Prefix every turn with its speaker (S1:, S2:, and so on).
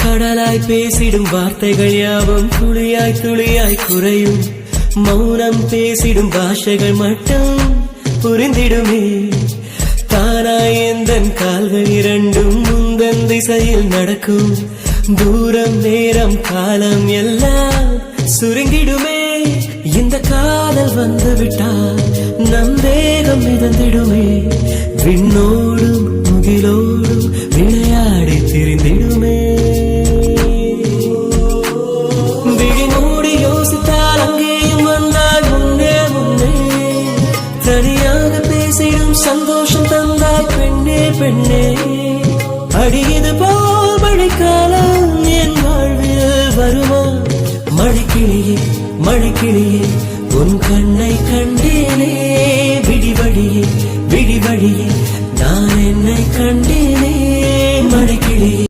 S1: கடலாய் பேசிடும் வார்த்தைகள் யாவும் துளியாய் துளியாய் குறையும். மௌனம் பேசிடும் பாஷைகள் மட்டும் புரிந்திடுமே. தானாய் எந்தன் கால்கள் இரண்டும் முந்தன் திசையில் நடக்கும். தூரம் நேரம் காலம் எல்லாம் சுருங்கிடுமே. இந்த காதல் வந்து விட்டால் நம் தேகம் மிதந்திடுமே. விண்ணோடும் முகிலோடும் விளையாடி திரிந்திடுமே. விழிமூடி யோசித்தால் அங்கேயும் வந்தால் முன்னே முன்னே. தனியாக பேசிடும் சந்தோஷம் தந்தால் பெண்ணே பெண்ணே. அடியது போல் மழைக்காலம் என் வாழ்வில் வருமா? மழைக்கிளியே மழைக்கிளியே உன் கண்ணை கண்டேனே. விடிவழியே விடிவழியே நான் என்னை கண்டேனே. மழைக்கிளியே